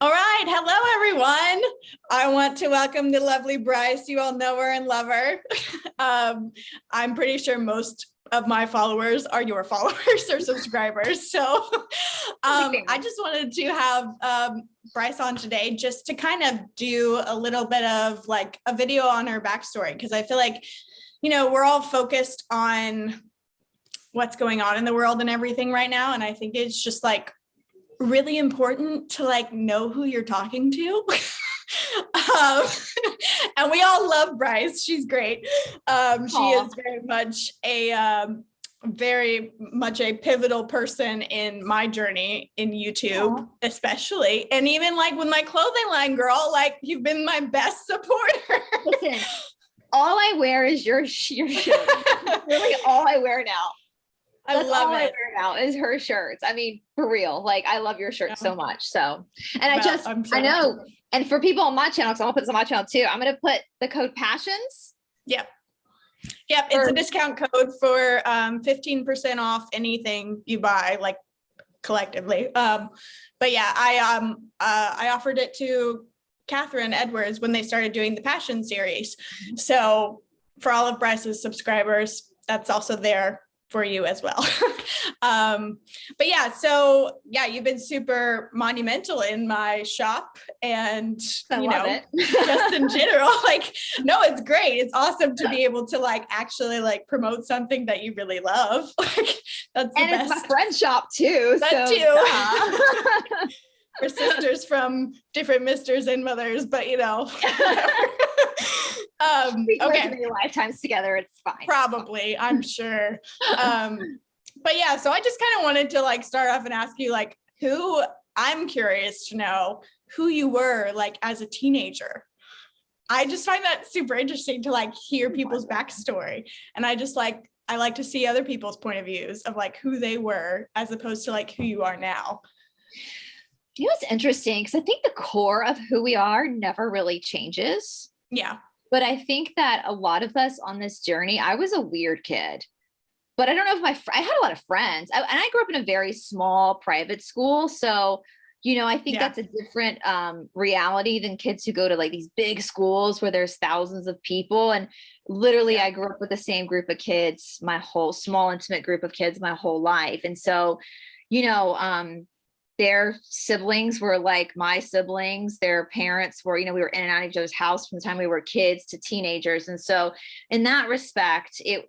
All right. Hello, everyone. I want to welcome the lovely Brice. You all know her and love her. I'm pretty sure most of my followers are your followers or subscribers. So I just wanted to have Brice on today just to kind of do a little bit of like a video on her backstory, because I feel like, you know, we're all focused on what's going on in the world and everything right now. And I think it's just like really important to like know who you're talking to. And we all love Brice. She's great. She is very much a pivotal person in my journey in YouTube, especially. And even like with my clothing line, girl, like you've been my best supporter. Listen, all I wear is your shirt. Really all I wear now. That's all I wear now is her shirts. I mean, for real. Like, I love your shirt so much. So, and I know. And for people on my channel, because I'm gonna put this on my channel too, I'm gonna put the code PASSIONS. Yep. It's a discount code for 15% off anything you buy, like collectively. But yeah, I offered it to Catherine Edwards when they started doing the Passion series. So for all of Brice's subscribers, that's also there for you as well. But yeah, so yeah, you've been super monumental in my shop, and you know, just in general, like, no, it's great. It's awesome to be able to like actually like promote something that you really love. Like that's the best. It's my friend's shop too. That so, too. We're sisters from different misters and mothers, but you know. Okay, many lifetimes together, it's fine. Probably, I'm sure. But yeah, so I just kind of wanted to like start off and ask you like I'm curious to know who you were like as a teenager. I just find that super interesting to like hear people's backstory. And I like to see other people's point of views of like who they were as opposed to like who you are now. You know, it's interesting because I think the core of who we are never really changes. Yeah. But I think that a lot of us on this journey, I was a weird kid, but I don't know if I had a lot of friends, and I grew up in a very small private school. So, you know, I think that's a different reality than kids who go to like these big schools where there's thousands of people. And literally I grew up with the same group of kids, my whole small, intimate group of kids, my whole life. And so, you know, their siblings were like my siblings. Their parents were, you know, we were in and out of each other's house from the time we were kids to teenagers. And so in that respect, you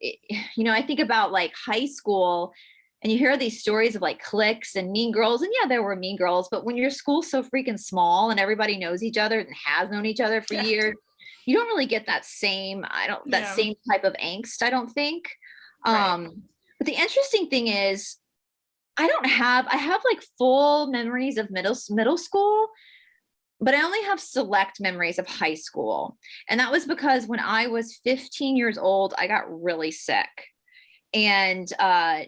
know, I think about like high school and you hear these stories of like cliques and mean girls. And yeah, there were mean girls, but when your school's so freaking small and everybody knows each other and has known each other for years, you don't really get that same, same type of angst, I don't think. But the interesting thing is, I have like full memories of middle school, but I only have select memories of high school. And that was because when I was 15 years old, I got really sick. And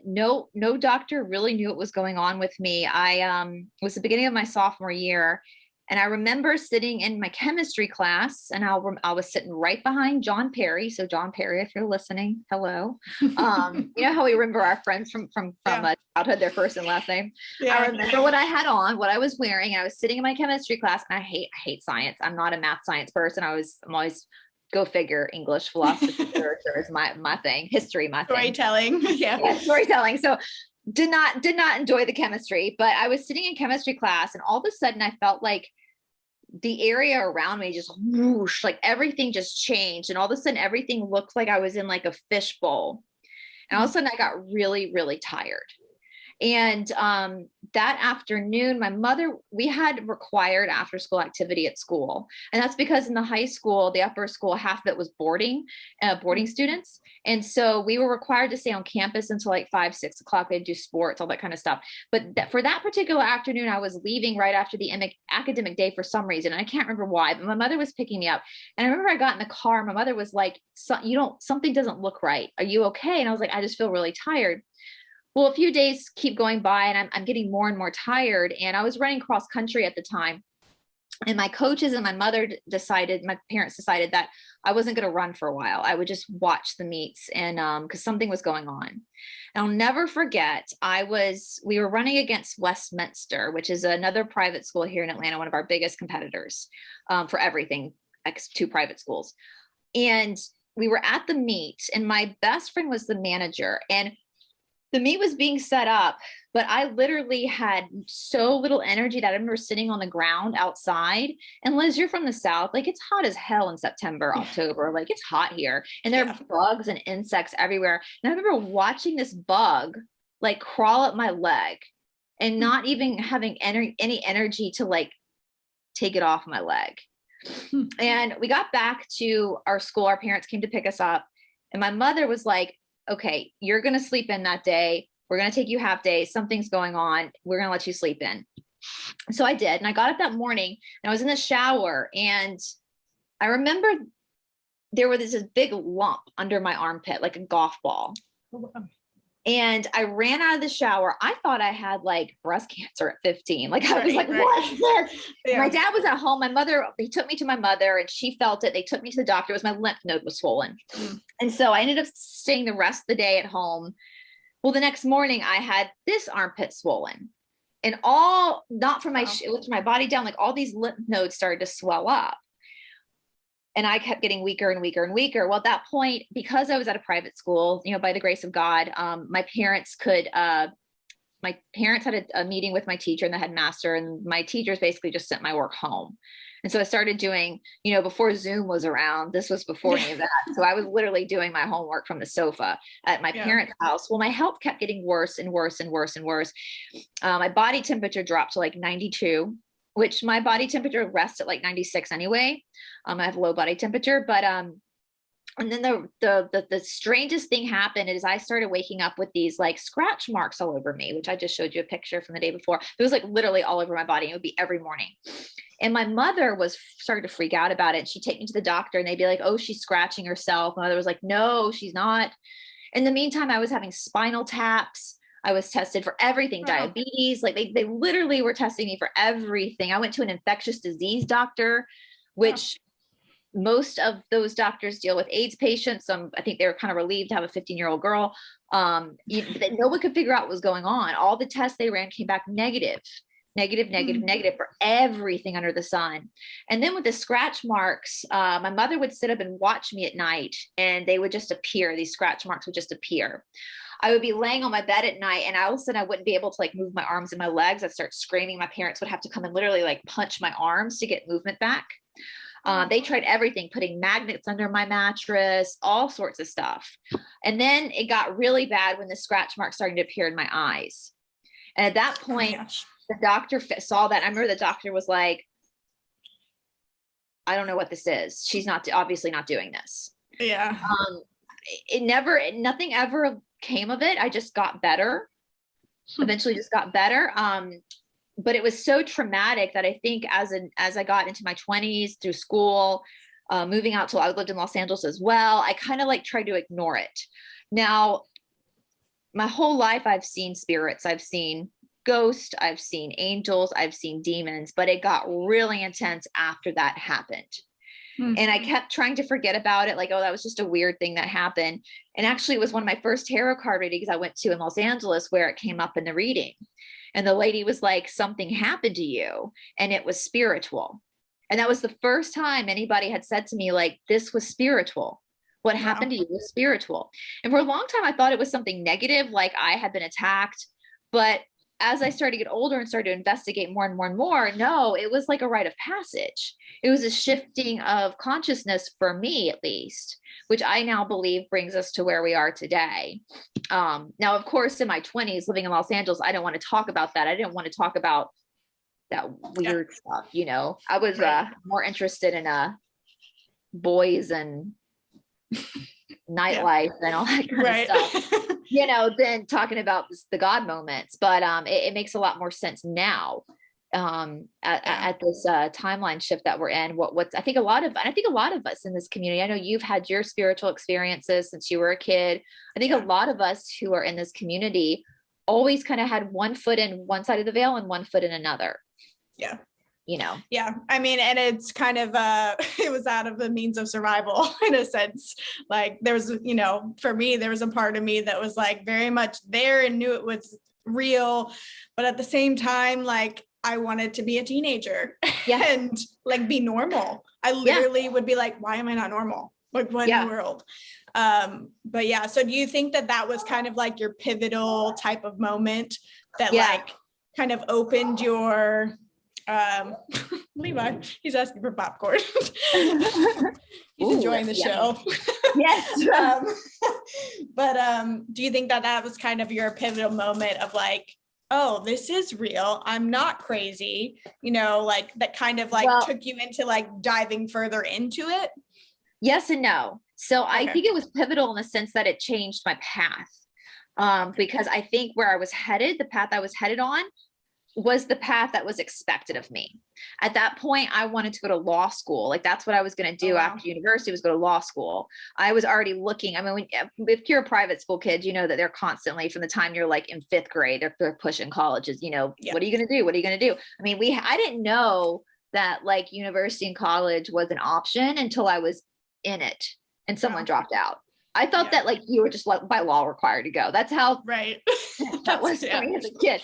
no doctor really knew what was going on with me. It was the beginning of my sophomore year. And I remember sitting in my chemistry class, and I was sitting right behind John Perry. So John Perry, if you're listening, hello. You know how we remember our friends from childhood, their first and last name. I remember what I had on, what I was wearing. And I was sitting in my chemistry class, and I hate science. I'm not a math science person. I'm always go figure. English, philosophy, literature is my thing. History, my storytelling. Thing. Yeah, storytelling. So did not enjoy the chemistry, but I was sitting in chemistry class, and all of a sudden I felt like the area around me just whoosh, like everything just changed. And all of a sudden everything looked like I was in like a fishbowl. And all of a sudden I got really, really tired. And that afternoon, we had required after school activity at school. And that's because in the high school, the upper school, half of it was boarding students. And so we were required to stay on campus until like 5, 6 o'clock. They'd do sports, all that kind of stuff. But for that particular afternoon, I was leaving right after the academic day for some reason. And I can't remember why, but my mother was picking me up. And I remember I got in the car. My mother was like, something doesn't look right. Are you okay? And I was like, I just feel really tired. Well, a few days keep going by, and I'm getting more and more tired. And I was running cross country at the time. And my coaches and my my parents decided that I wasn't going to run for a while. I would just watch the meets, and because something was going on. And I'll never forget, we were running against Westminster, which is another private school here in Atlanta, one of our biggest competitors for everything, two private schools. And we were at the meet, and my best friend was the manager, and the meet was being set up, but I literally had so little energy that I remember sitting on the ground outside. And Liz, you're from the South. Like, it's hot as hell in September, October. Like, it's hot here. And there are bugs and insects everywhere. And I remember watching this bug like crawl up my leg and not even having any energy to like take it off my leg. And we got back to our school. Our parents came to pick us up. And my mother was like, okay, you're going to sleep in that day. We're going to take you half day. Something's going on. We're going to let you sleep in. So I did. And I got up that morning and I was in the shower. And I remember there was this big lump under my armpit, like a golf ball. And I ran out of the shower. I thought I had like breast cancer at 15. Like I was like, what is this? Yeah. My dad was at home. He took me to my mother and she felt it. They took me to the doctor. It was my lymph node was swollen. And so I ended up staying the rest of the day at home. Well, the next morning I had this armpit swollen, and all not from it was from my body down. Like all these lymph nodes started to swell up. And I kept getting weaker and weaker and weaker. Well, at that point, because I was at a private school, by the grace of God, my parents had a meeting with my teacher and the headmaster, and my teachers basically just sent my work home. And so I started doing, before Zoom was around, this was before any of that. So I was literally doing my homework from the sofa at my parents' house. Well, my health kept getting worse and worse and worse and worse. My body temperature dropped to like 92, which my body temperature rests at like 96 anyway. I have low body temperature, but, and then the strangest thing happened is I started waking up with these like scratch marks all over me, which I just showed you a picture from the day before. It was like literally all over my body. It would be every morning. And my mother was starting to freak out about it. She'd take me to the doctor and they'd be like, oh, she's scratching herself. My mother was like, no, she's not. In the meantime, I was having spinal taps. I was tested for everything, diabetes. Like they literally were testing me for everything. I went to an infectious disease doctor, which most of those doctors deal with AIDS patients. I think they were kind of relieved to have a 15-year-old girl. No one could figure out what was going on. All the tests they ran came back negative for everything under the sun. And then with the scratch marks, my mother would sit up and watch me at night, and they would just appear. These scratch marks would just appear. I would be laying on my bed at night, and all of a sudden I wouldn't be able to like move my arms and my legs. I'd start screaming. My parents would have to come and literally like punch my arms to get movement back. They tried everything, putting magnets under my mattress, all sorts of stuff. And then it got really bad when the scratch marks started to appear in my eyes. And at that point, the doctor saw that. I remember the doctor was like, I don't know what this is. She's obviously not doing this. Yeah. Nothing ever came of it. I just got better. Eventually just got better. But it was so traumatic that I think as I got into my 20s through school, moving out I lived in Los Angeles as well, I kind of like tried to ignore it. Now, my whole life, I've seen spirits, I've seen ghosts, I've seen angels, I've seen demons, but it got really intense after that happened. And I kept trying to forget about it. Like, oh, that was just a weird thing that happened. And actually it was one of my first tarot card readings I went to in Los Angeles where it came up in the reading. And the lady was like, something happened to you. And it was spiritual. And that was the first time anybody had said to me, like, this was spiritual. What happened to you was spiritual. And for a long time, I thought it was something negative, like I had been attacked. But as I started to get older and started to investigate more and more and more, no, it was like a rite of passage. It was a shifting of consciousness for me, at least, which I now believe brings us to where we are today. Now, of course, in my 20s, living in Los Angeles, I don't want to talk about that. I didn't want to talk about that weird stuff. I was more interested in boys and nightlife and all that kind of stuff. Than talking about the God moments, but it makes a lot more sense now at this timeline shift that we're in. I think a lot of us in this community, I know you've had your spiritual experiences since you were a kid. I think a lot of us who are in this community always kind of had one foot in one side of the veil and one foot in another. Yeah. you know? Yeah. I mean, and it's kind of, it was out of the means of survival in a sense. Like there was, you know, for me, there was a part of me that was like very much there and knew it was real. But at the same time, like I wanted to be a teenager and like be normal. I literally would be like, why am I not normal? Like what in the world? But yeah, so do you think that that was kind of like your pivotal type of moment that like kind of opened your, Levi, he's asking for popcorn. He's enjoying the show. Yes. But do you think that that was kind of your pivotal moment of like, oh, this is real, I'm not crazy, you know, like that kind of like took you into like diving further into it? Yes and no. So I think it was pivotal in the sense that it changed my path. Because I think where I was headed, the path I was headed on was the path that was expected of me. At that point, I wanted to go to law school. Like that's what I was going to do after university, was go to law school. I was already looking. I mean, if you're a private school kid, you know that they're constantly, from the time you're like in 5th grade, they're pushing colleges, you know, what are you going to do? What are you going to do? I mean, I didn't know that like university and college was an option until I was in it and someone dropped out. I thought that like you were just like by law required to go. That's how that was for me as a kid.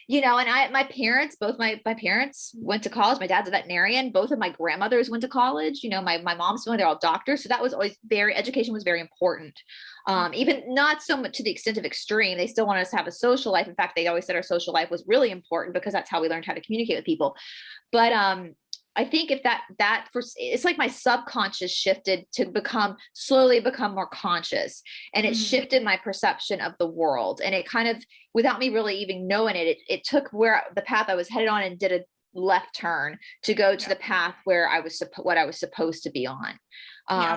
You know, and my parents, both my parents went to college. My dad's a veterinarian. Both of my grandmothers went to college. You know, my mom's family, they're all doctors. So that was always education was very important. Even not so much to the extent of extreme. They still wanted us to have a social life. In fact, they always said our social life was really important because that's how we learned how to communicate with people. But I think if it's like my subconscious shifted to slowly become more conscious, and it shifted my perception of the world. And it kind of, without me really even knowing it took the path I was headed on and did a left turn to go to the path where what I was supposed to be on.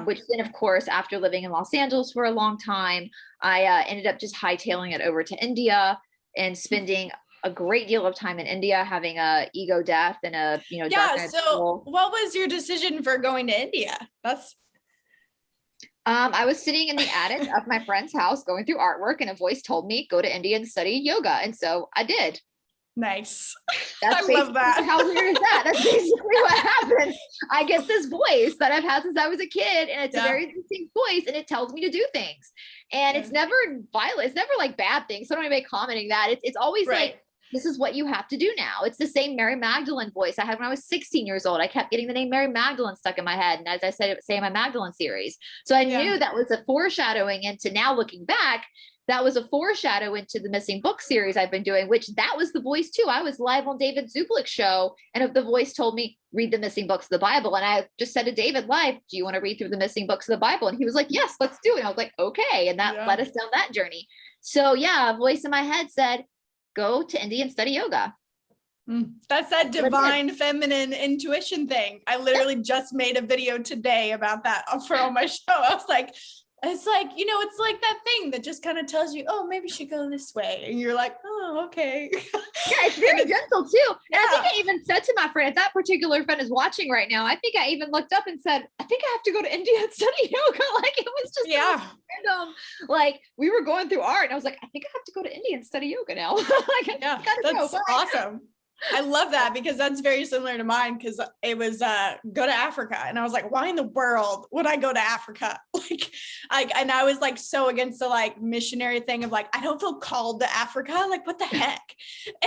Which then, of course, after living in Los Angeles for a long time, I ended up just hightailing it over to India and spending a great deal of time in India, having a ego death and a, you know, dark night so what was your decision for going to India? I was sitting in the attic of my friend's house going through artwork, and a voice told me, go to India and study yoga. And so I did. Nice. That's I love that. How weird is that? That's basically what happens. I get this voice that I've had since I was a kid, and it's a very distinct voice, and it tells me to do things. And it's never violent. It's never like bad things. So don't even commenting that. It's always like, this is what you have to do now. It's the same Mary Magdalene voice I had when I was 16 years old. I kept getting the name Mary Magdalene stuck in my head. And as I said, say in my Magdalene series. So I knew that was a foreshadowing into, now looking back, that was a foreshadow into the missing book series I've been doing, which that was the voice too. I was live on David Zublick's show, and the voice told me, read the missing books of the Bible. And I just said to David live, do you want to read through the missing books of the Bible? And he was like, yes, let's do it. And I was like, okay. And that led us down that journey. So a voice in my head said, go to India and study yoga. That's that divine feminine intuition thing. I literally just made a video today about that for on my show. I was like, it's like, you know, it's like that thing that just kind of tells you, oh, maybe you should go this way. And you're like, oh, okay. It's very gentle too. And I think I even said to my friend, if that particular friend is watching right now, I think I even looked up and said, I think I have to go to India and study yoga. Like it was just random. Like we were going through art and I was like, I think I have to go to India and study yoga now. Like, that's awesome. I love that because that's very similar to mine, because it was go to Africa, and I was like, why in the world would I go to Africa? And I was like so against the like missionary thing of like, I don't feel called to Africa, like what the heck.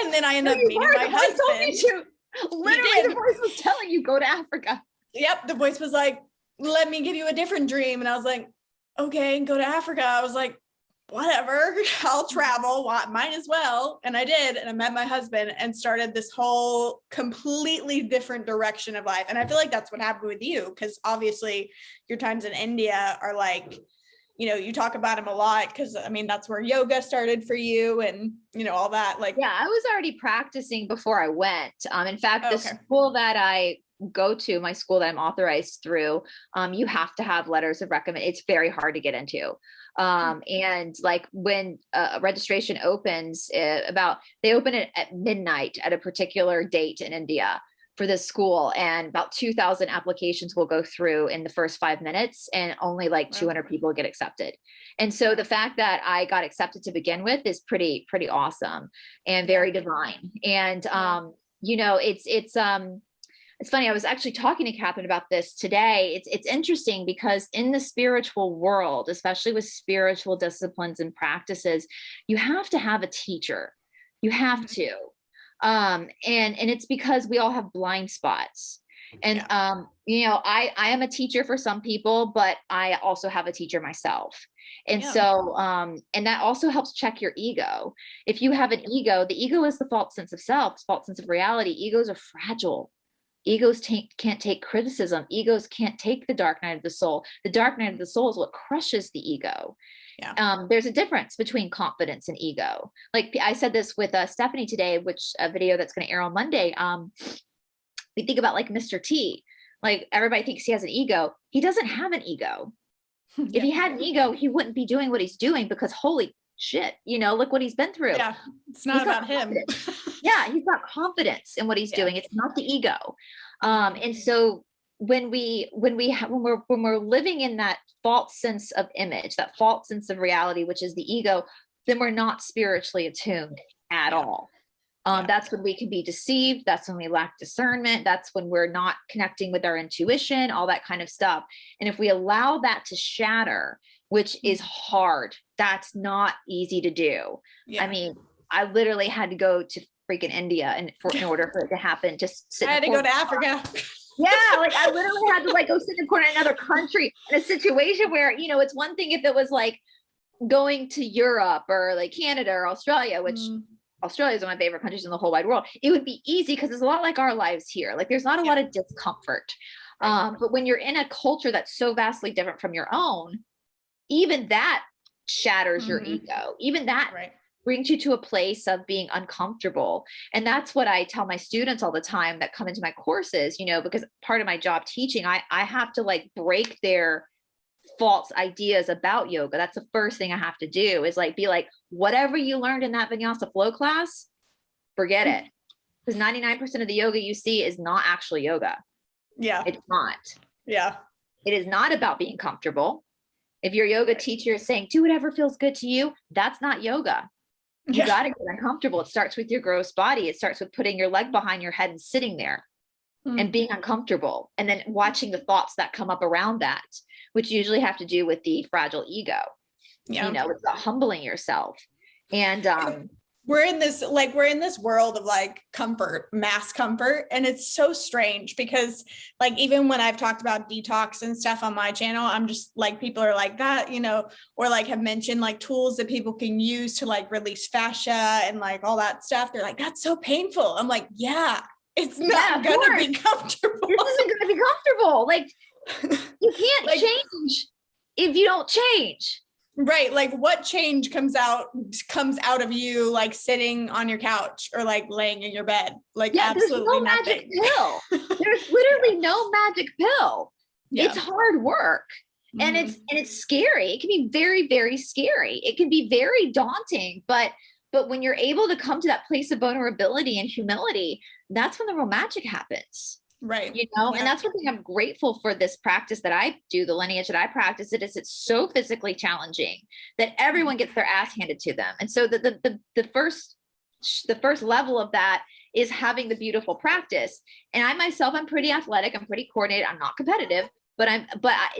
And then I ended up meeting my husband. Literally the voice was telling you go to Africa. Yep, the voice was like, let me give you a different dream. And I was like, okay, go to Africa. I was like, whatever, I'll travel, might as well. And I did. And I met my husband and started this whole completely different direction of life. And I feel like that's what happened with you, because obviously your times in India are like, you know, you talk about him a lot because I mean, that's where yoga started for you and, you know, all that. Like, I was already practicing before I went. In fact, the school that I go to, my school that I'm authorized through, you have to have letters of recommend. It's very hard to get into. And like when registration opens, they open it at midnight at a particular date in India for this school, and about 2,000 applications will go through in the first 5 minutes, and only like 200 people get accepted. And so the fact that I got accepted to begin with is pretty awesome and very divine. And it's funny. I was actually talking to Catherine about this today. It's interesting because in the spiritual world, especially with spiritual disciplines and practices, you have to have a teacher. You have to. And it's because we all have blind spots. And I am a teacher for some people, but I also have a teacher myself. And so and that also helps check your ego. If you have an ego, the ego is the false sense of self, false sense of reality. Egos are fragile. Egos can't take criticism. Egos can't take the dark night of the soul. The dark night of the soul is what crushes the ego. There's a difference between confidence and ego. Like I said this with Stephanie today, which a video that's going to air on Monday. We think about like Mr. T. Like everybody thinks he has an ego. He doesn't have an ego. If he had an ego, he wouldn't be doing what he's doing, because holy shit, look what he's been through. Yeah, it's not about him. Yeah, he's got confidence in what he's doing. It's not the ego. And so when we're living in that false sense of image, that false sense of reality, which is the ego, then we're not spiritually attuned at all. That's when we can be deceived. That's when we lack discernment. That's when we're not connecting with our intuition, all that kind of stuff. And if we allow that to shatter, which is hard, that's not easy to do. I mean, I literally had to go to freaking India in order for it to happen. Just I had to go to Africa. Yeah, like I literally had to like go sit in a corner in another country in a situation where, it's one thing if it was like going to Europe or like Canada or Australia, which Australia is one of my favorite countries in the whole wide world. It would be easy because it's a lot like our lives here. Like there's not a lot of discomfort. But when you're in a culture that's so vastly different from your own, even that shatters your ego. Even that brings you to a place of being uncomfortable. And that's what I tell my students all the time that come into my courses, because part of my job teaching, I have to like break their false ideas about yoga. That's the first thing I have to do is like, be like, whatever you learned in that vinyasa flow class, forget it. Because 99% of the yoga you see is not actually yoga. Yeah. It's not. Yeah. It is not about being comfortable. If your yoga teacher is saying, do whatever feels good to you, that's not yoga. You got to get uncomfortable. It starts with your gross body. It starts with putting your leg behind your head and sitting there and being uncomfortable. And then watching the thoughts that come up around that, which usually have to do with the fragile ego. It's about humbling yourself. And we're in this world of like comfort, mass comfort. And it's so strange because like, even when I've talked about detox and stuff on my channel, I'm just like, people are like that, or like have mentioned like tools that people can use to like release fascia and like all that stuff. They're like, that's so painful. I'm like, yeah, it's not going to be comfortable. This isn't going to be comfortable. Like you can't like, change if you don't change. Right. Like what change comes out of you, like sitting on your couch or like laying in your bed, like absolutely there's no nothing. Magic pill. There's literally no magic pill. It's hard work and it's scary. It can be very, very scary. It can be very daunting, but when you're able to come to that place of vulnerability and humility, that's when the real magic happens. Right. And that's one thing I'm grateful for this practice that I do, the lineage that I practice. It's so physically challenging that everyone gets their ass handed to them. And so the first level of that is having the beautiful practice. And I myself, I'm pretty athletic. I'm pretty coordinated. I'm not competitive, but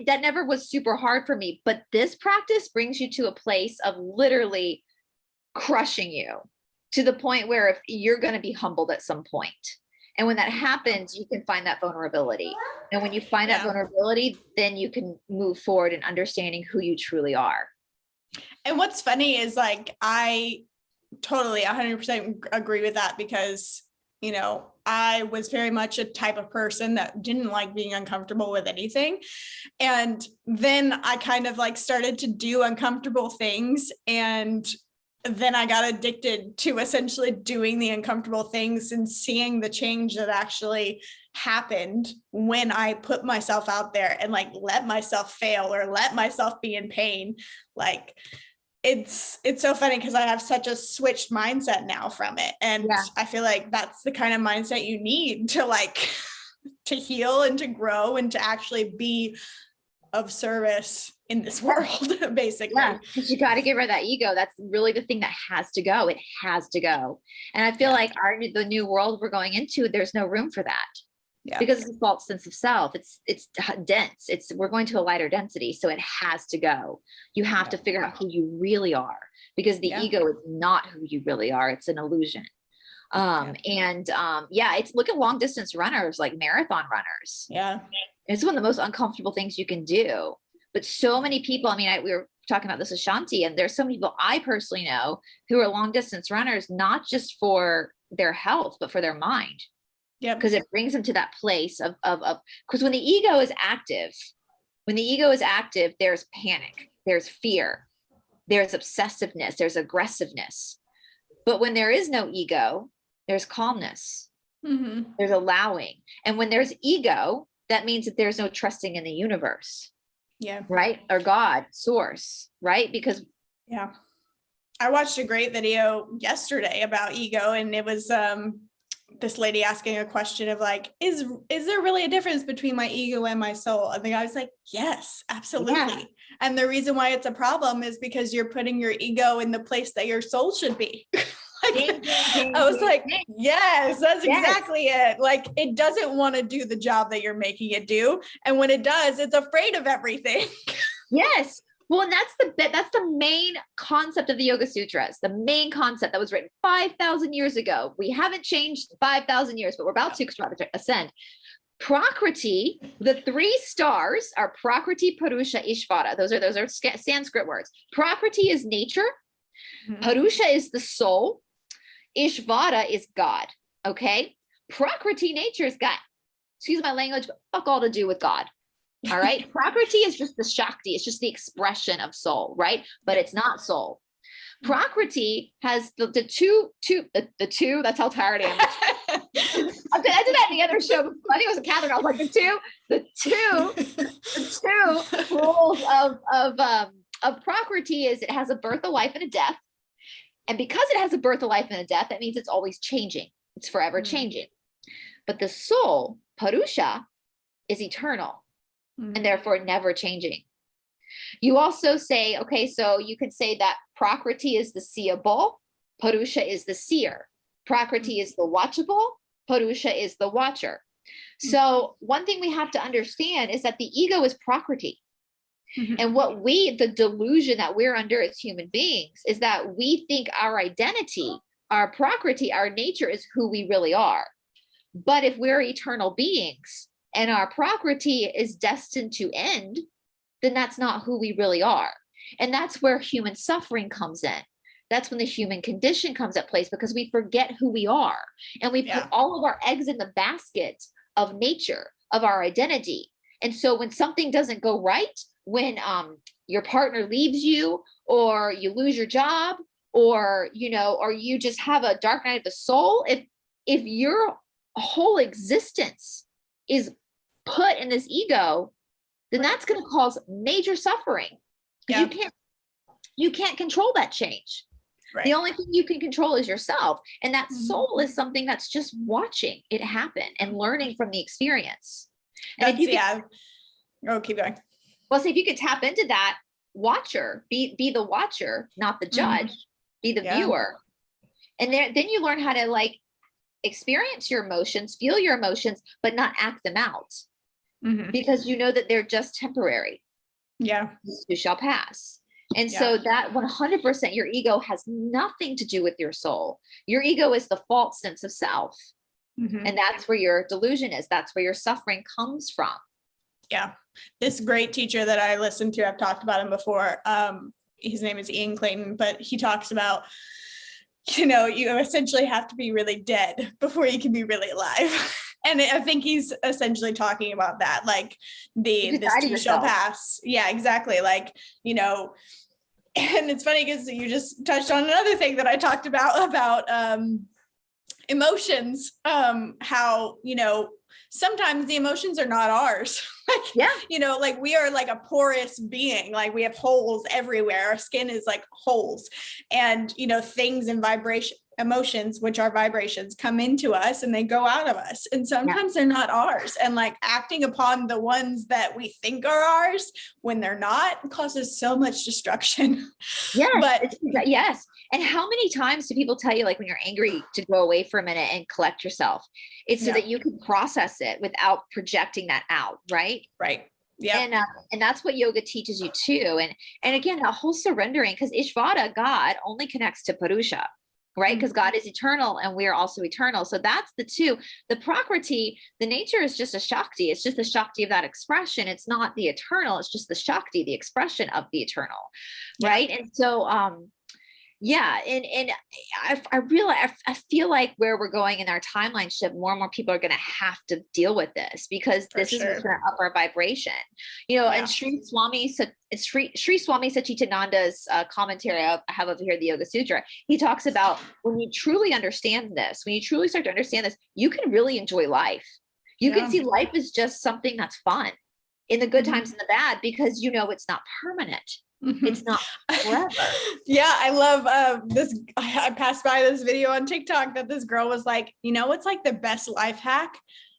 that never was super hard for me. But this practice brings you to a place of literally crushing you to the point where if you're going to be humbled at some point. And when that happens, you can find that vulnerability. And when you find that vulnerability, then you can move forward in understanding who you truly are. And what's funny is like, I totally 100% agree with that because, I was very much a type of person that didn't like being uncomfortable with anything. And then I kind of like started to do uncomfortable things, and then I got addicted to essentially doing the uncomfortable things and seeing the change that actually happened when I put myself out there and like let myself fail or let myself be in pain. Like it's so funny because I have such a switched mindset now from it. And I feel like that's the kind of mindset you need to like, to heal and to grow and to actually be of service in this world, basically. Yeah, because you got to get rid of that ego. That's really the thing that has to go. It has to go. And I feel like the new world we're going into, there's no room for that. Yeah. Because it's a false sense of self. It's dense. We're going to a lighter density. So it has to go. You have to figure out who you really are, because the ego is not who you really are. It's an illusion. It's look at long distance runners, like marathon runners. Yeah. It's one of the most uncomfortable things you can do. But so many people, I mean, we were talking about this with Shanti, and there's so many people I personally know who are long distance runners, not just for their health, but for their mind. Yeah. Because it brings them to that place of because when the ego is active, there's panic, there's fear, there's obsessiveness, there's aggressiveness. But when there is no ego, there's calmness, there's allowing. And when there's ego, that means that there's no trusting in the universe. Yeah. Right. Or God, source. Right. Because. Yeah. I watched a great video yesterday about ego, and it was this lady asking a question of like, is there really a difference between my ego and my soul? And the guy was like, yes, absolutely. Yeah. And the reason why it's a problem is because you're putting your ego in the place that your soul should be. I was like, yes, that's exactly it. Like, it doesn't want to do the job that you're making it do. And when it does, it's afraid of everything. Yes. Well, and that's the main concept of the Yoga Sutras, the main concept that was written 5,000 years ago. We haven't changed 5,000 years, but we're about to ascend. Prakriti, the three stars are Prakriti, Purusha, Ishvara. Those are Sanskrit words. Prakriti is nature. Purusha is the soul. Ishvara is God. Okay. Prakriti, nature, is God. Excuse my language, but fuck all to do with God. All right. Prakriti is just the Shakti. It's just the expression of soul, right? But it's not soul. Prakriti has the two, that's how tired I am. I did that in the other show. I think it was a Catherine. I was like, the two rules of Prakriti is it has a birth, a life, and a death. And because it has a birth, a life, and a death, that means it's always changing. It's forever changing. But the soul, Purusha, is eternal and therefore never changing. You also say, okay, so you could say that Prakriti is the seeable, Purusha is the seer. Prakriti is the watchable, Purusha is the watcher. So one thing we have to understand is that the ego is Prakriti. And the delusion that we're under as human beings is that we think our identity, our Prakriti, our nature is who we really are. But if we're eternal beings and our Prakriti is destined to end, then that's not who we really are. And that's where human suffering comes in. That's when the human condition comes at place, because we forget who we are. And we put all of our eggs in the basket of nature, of our identity. And so when something doesn't go right, when your partner leaves you, or you lose your job, or you just have a dark night of the soul, if your whole existence is put in this ego, then that's going to cause major suffering. Yeah. You can't control that change. Right. The only thing you can control is yourself. And that soul is something that's just watching it happen and learning from the experience. And keep going. Well, so if you could tap into that watcher, be the watcher, not the judge, be the viewer. And then you learn how to like experience your emotions, feel your emotions, but not act them out. Because you know that they're just temporary. Yeah. You shall pass. And so that 100%, your ego has nothing to do with your soul. Your ego is the false sense of self. And that's where your delusion is. That's where your suffering comes from. Yeah. This great teacher that I listened to, I've talked about him before. His name is Ian Clayton, but he talks about, you essentially have to be really dead before you can be really alive. And I think he's essentially talking about that, like this too shall pass. Yeah, exactly. Like, and it's funny because you just touched on another thing that I talked about emotions, how, sometimes the emotions are not ours. Like we are like a porous being, like we have holes everywhere. Our skin is like holes, and things and emotions, which are vibrations, come into us and they go out of us. And sometimes they're not ours. And like acting upon the ones that we think are ours when they're not causes so much destruction. Yes. And how many times do people tell you, like, when you're angry, to go away for a minute and collect yourself? It's so that you can process it without projecting that out. Right. Right. Yeah. And that's what yoga teaches you too. And again, that whole surrendering, because Ishvara, God, only connects to Purusha, right? Because God is eternal and we are also eternal. So that's the two. The Prakriti, the nature is just a Shakti. It's just the Shakti of that expression. It's not the eternal. It's just the Shakti, the expression of the eternal, right? And so, and I realize, I feel like where we're going in our timeline shift, more and more people are going to have to deal with this, because this is what's going to up our vibration, and Sri Swami Satchitananda's commentary I have over here, the Yoga Sutra, he talks about when you truly understand this, when you truly start to understand this, you can really enjoy life. You can see life as just something that's fun in the good times and the bad, because it's not permanent. It's not forever. I love this. I passed by this video on TikTok that this girl was like, it's like the best life hack.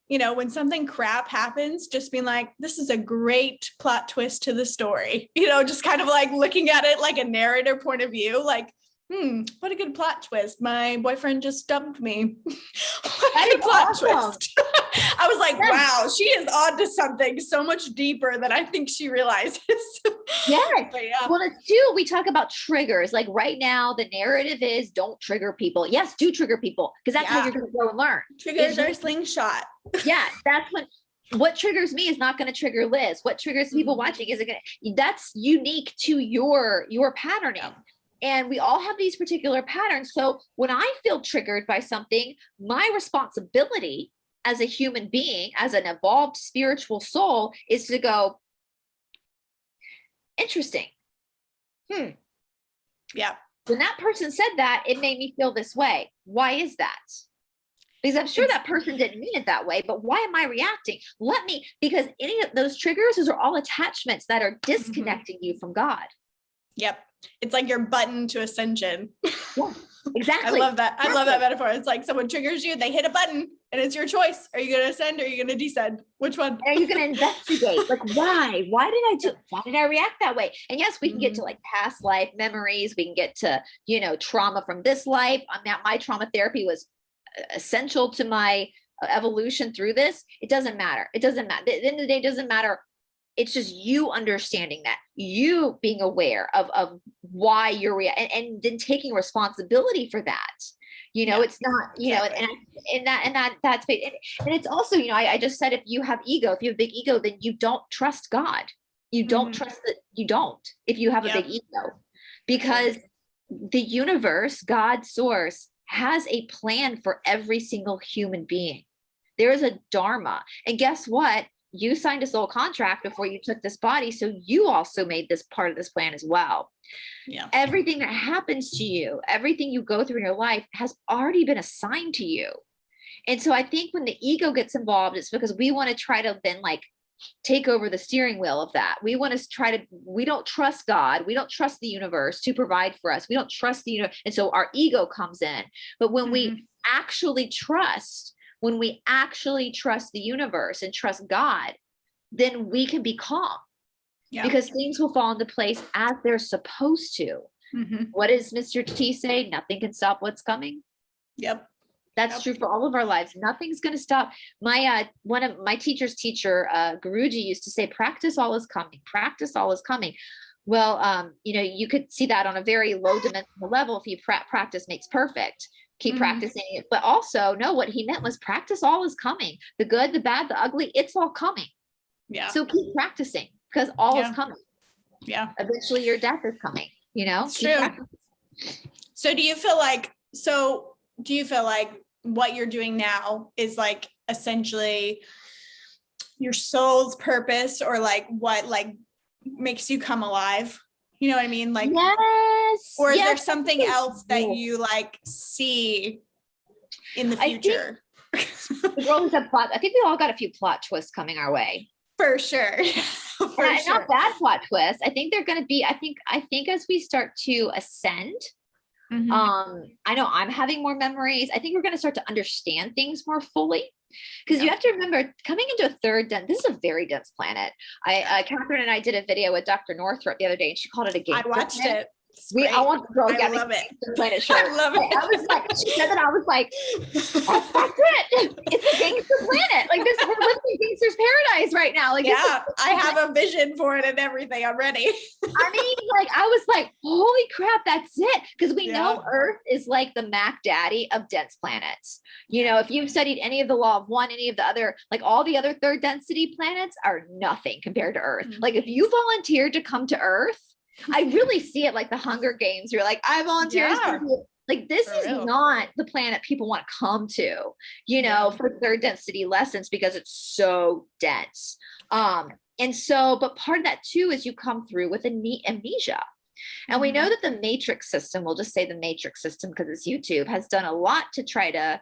When something crap happens, just being like, this is a great plot twist to the story, just kind of like looking at it like a narrator point of view, like, what a good plot twist. My boyfriend just dumped me. What a good plot twist. I was like, wow, she is on to something so much deeper than I think she realizes. Well, it's too, we talk about triggers. Like right now, the narrative is don't trigger people. Yes, do trigger people, because that's how you're going to grow and learn. Triggers are a slingshot. That's what triggers me is not going to trigger Liz. What triggers people watching isn't going to, that's unique to your patterning. And we all have these particular patterns. So when I feel triggered by something, my responsibility as a human being, as an evolved spiritual soul, is to go, interesting. Yeah. When that person said that, it made me feel this way. Why is that? Because I'm sure that person didn't mean it that way, but why am I reacting? Because any of those triggers, those are all attachments that are disconnecting you from God. Yep. It's like your button to ascension. Yeah, exactly. I love that. I love that metaphor. It's like someone triggers you, they hit a button, and it's your choice. Are you going to ascend or are you going to descend? Which one? Are you going to investigate? Like, why? Why did I react that way? And yes, we can get to like past life memories. We can get to, trauma from this life. My trauma therapy was essential to my evolution through this. It doesn't matter. At the end of the day, it doesn't matter. It's just you understanding that, you being aware of why you're and then taking responsibility for that. It's not, that's and it's also, I just said, if you have ego, if you have a big ego, then you don't trust God. You don't trust that you don't, if you have a big ego, because the universe, God's source, has a plan for every single human being. There is a dharma. And guess what? You signed a soul contract before you took this body. So you also made this part of this plan as well. Yeah. Everything that happens to you, everything you go through in your life has already been assigned to you. And so I think when the ego gets involved, it's because we want to try to then like take over the steering wheel of that. We want to we don't trust God. We don't trust the universe to provide for us. We don't trust the universe. And so our ego comes in. But when we actually trust the universe and trust God, then we can be calm, because things will fall into place as they're supposed to. What does Mr. T say? Nothing can stop what's coming. Yep. That's true for all of our lives. Nothing's going to stop. One of my teacher's teacher, Guruji, used to say, practice all is coming. Practice all is coming. Well, you could see that on a very low dimensional level. If you practice makes perfect. Keep practicing it. But also, no, what he meant was practice all is coming. The good, the bad, the ugly, it's all coming. Yeah. So keep practicing, because all is coming. Yeah. Eventually your death is coming, It's true. So do you feel like what you're doing now is like essentially your soul's purpose, or like what like makes you come alive? You know what I mean? Like, yes. Or is there something else that you like see in the future? I think we all got a few plot twists coming our way. For sure. Not bad plot twists. I think they're going to be, I think as we start to ascend, I know I'm having more memories. I think we're going to start to understand things more fully. Because you have to remember, coming into a third dense, this is a very dense planet. Catherine and I did a video with Dr. Northrup the other day, and she called it a gangster I watched planet. it. I want the girl to get love it. Planet shirt. I love it. I was like, she said that, I was like, that's it. It's a gangster planet. Like this, we're living in gangster's paradise right now. Like, yeah, I have a vision for it and everything. I'm ready. I mean, like, I was like, holy crap, that's it. Because we know Earth is like the Mac Daddy of dense planets. You know, if you've studied any of the law of one, any of the other, like all the other third density planets are nothing compared to Earth. Like if you volunteered to come to Earth, I really see it like the Hunger Games. You're like, I volunteer. Like this is not the planet people want to come to, you know, for third density lessons because it's so dense. And so, but part of that too is you come through with amnesia. And we know that the matrix system, we'll just say the matrix system because it's YouTube, has done a lot to try to,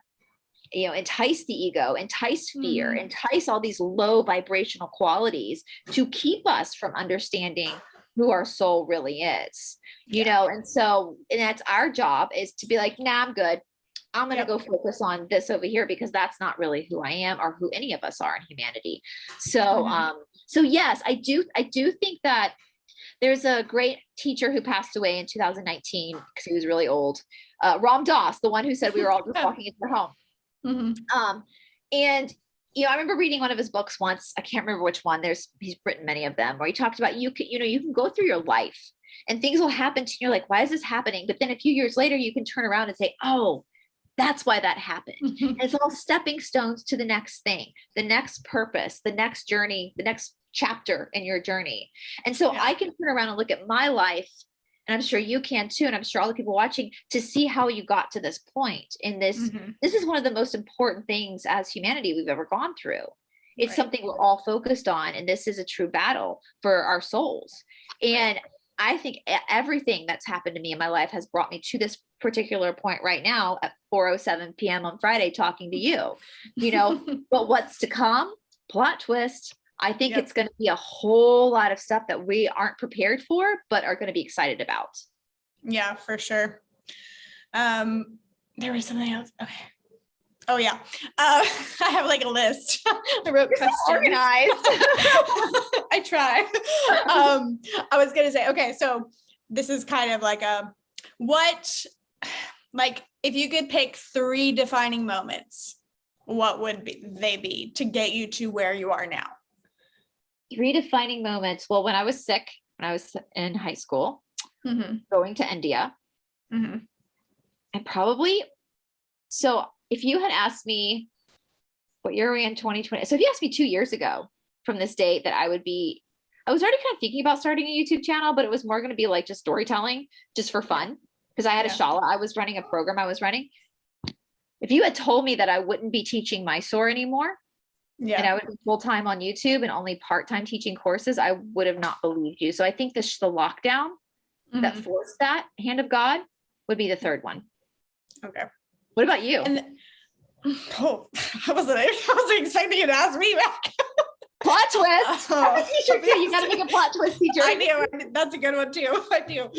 you know, entice the ego, entice fear, entice all these low vibrational qualities to keep us from understanding who our soul really is, you know? And so, and that's our job, is to be like, nah, I'm good. I'm going to go focus on this over here because that's not really who I am or who any of us are in humanity. So, so yes, I do think that there's a great teacher who passed away in 2019 because he was really old. Ram Dass, the one who said we were all just walking into their home. And you know, I remember reading one of his books once. I can't remember which one. He's written many of them where he talked about you can go through your life and things will happen to you. You're like, why is this happening? But then a few years later, you can turn around and say, oh, that's why that happened. And it's all stepping stones to the next thing, the next purpose, the next journey, the next chapter in your journey. And so I can turn around and look at my life, and I'm sure you can too, and I'm sure all the people watching, to see how you got to this point. And this is one of the most important things as humanity we've ever gone through. It's something we're all focused on, and this is a true battle for our souls. And I think everything that's happened to me in my life has brought me to this particular point right now at 4:07 p.m. on Friday talking to you, you know. But what's to come? Plot twist. I think it's going to be a whole lot of stuff that we aren't prepared for, but are going to be excited about. Yeah, for sure. There was something else. Okay. Oh yeah. I have like a list. I wrote questions. Organized. I try. I was going to say, okay, so this is kind of like if you could pick 3 defining moments, what would they be to get you to where you are now? 3 defining moments. Well, when I was sick, when I was in high school, going to India, and probably, so if you had asked me, what year are we in, 2020? So if you asked me 2 years ago from this date that I was already kind of thinking about starting a YouTube channel, but it was more going to be like just storytelling, just for fun. Because I had a shala, I was running a program I was running. If you had told me that I wouldn't be teaching Mysore anymore, and I would be full-time on YouTube and only part-time teaching courses, I would have not believed you. So I think the lockdown that forced that hand of God would be the 3rd one. Okay. What about you? I wasn't expecting you to ask me back. Plot twist. I'm a teacher too. You got to make a plot twist teacher. I do. That's a good one too. I do.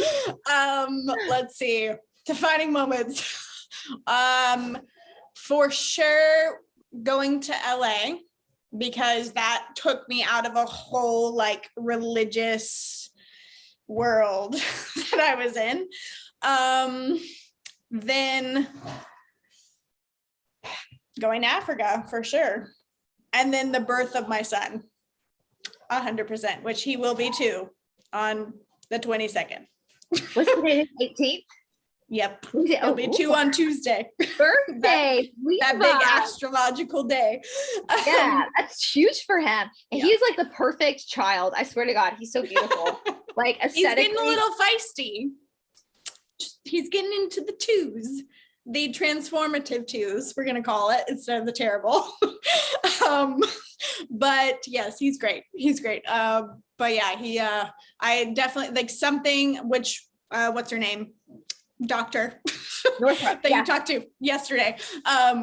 Let's see. Defining moments. For sure, going to LA, because that took me out of a whole like religious world that I was in. Then going to Africa for sure. And then the birth of my son, 100%, which he will be too on the 22nd. What's the date? 18th? Yep. He'll be 2 on Tuesday. Birthday. that big astrological day. Yeah, that's huge for him. And he's like the perfect child. I swear to God, he's so beautiful. Like aesthetically. He's getting a little feisty. He's getting into the 2s. The transformative 2s, we're going to call it, instead of the terrible. But yes, he's great. He's great. But yeah, I definitely like something which, what's her name? Doctor that you talked to yesterday.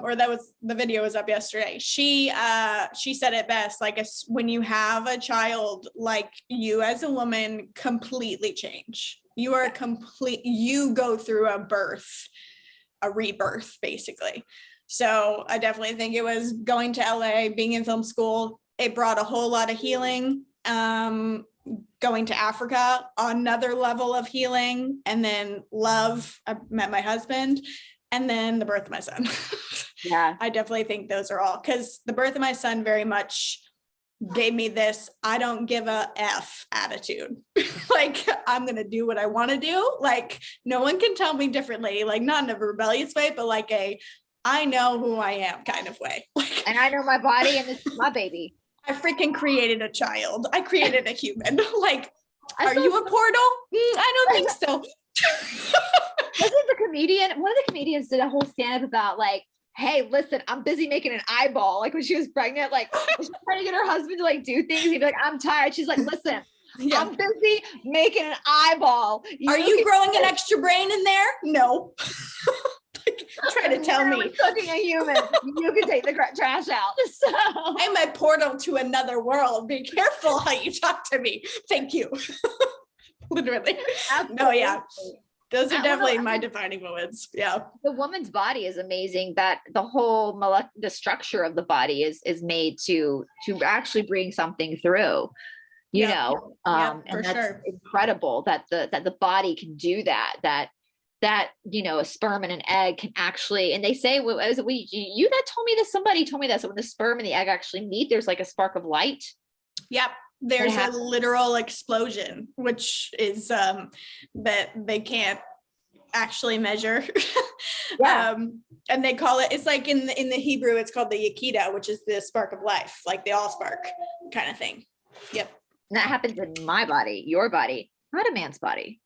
Or the video was up yesterday. She said it best, like when you have a child, like you as a woman completely change. You are you go through a rebirth, basically. So I definitely think it was going to LA, being in film school. It brought a whole lot of healing. Going to Africa, another level of healing, and then love. I met my husband, and then the birth of my son. Yeah. I definitely think those are all, because the birth of my son very much gave me this I don't give a F attitude. Like, I'm gonna do what I want to do. Like, no one can tell me differently. Like, not in a rebellious way, but like I know who I am kind of way. Like, and I know my body, and this is my baby. I freaking created a child. I created a human. Like, are you a portal? I don't think so. Wasn't the comedian, one of the comedians did a whole stand-up about like, hey, listen, I'm busy making an eyeball. Like when she was pregnant, like she's trying to get her husband to like do things. He'd be like, I'm tired. She's like, listen, I'm busy making an eyeball. Are you growing an extra brain in there? No. Try to tell me. Cooking a human, you can take the trash out. So I'm a portal to another world. Be careful how you talk to me. Thank you. Literally. Absolutely. No, yeah. Those are definitely my defining moments. Yeah. The woman's body is amazing. That the whole the structure of the body is made to actually bring something through. You know, and that's incredible that the body can do that, you know, a sperm and an egg can actually, and they say, you that told me this, somebody told me that. So when the sperm and the egg actually meet, there's like a spark of light. Yep. There's a literal explosion, which is that they can't actually measure. Yeah. And they call it, it's like in the Hebrew, it's called the Yakida, which is the spark of life, like the all spark kind of thing. Yep. And that happens in my body, your body, not a man's body.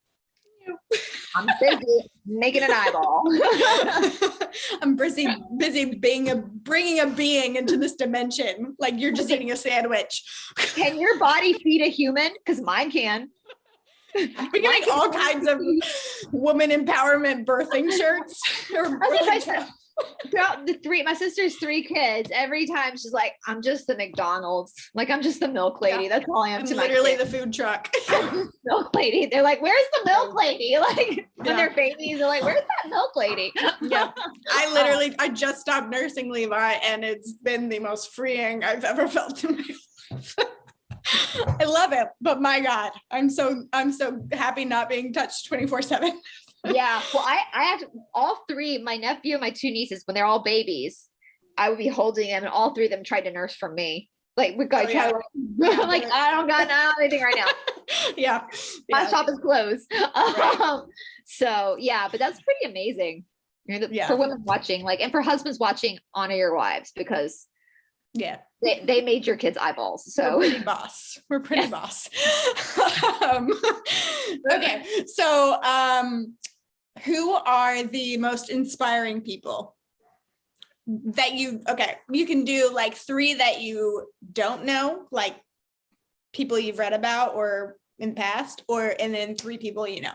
I'm busy making an eyeball. I'm busy bringing a being into this dimension. Like you're just eating a sandwich. Can your body feed a human? Because mine can. We can make all kinds of woman empowerment birthing shirts. Throughout my sister's 3 kids, every time she's like, I'm just the McDonald's, like I'm just the milk lady. That's all I am. I'm literally the food truck. Milk lady. They're like, where's the milk lady? Like when they're babies, they're like, where's that milk lady? Yeah. I just stopped nursing Levi, and it's been the most freeing I've ever felt in my life. I love it, but my God, I'm so happy not being touched 24/7. Yeah. Well, I have all 3, my nephew and my 2 nieces, when they're all babies, I would be holding them, and all 3 of them tried to nurse from me. Like we got like, I don't got anything right now. Yeah. My shop is closed. Right. So yeah, but that's pretty amazing. For women watching, like, and for husbands watching, honor your wives, because they made your kids eyeballs. So we're pretty boss. We're pretty boss. Okay. So who are the most inspiring people that you can do like 3 that you don't know, like people you've read about or in the past, and then 3 people you know?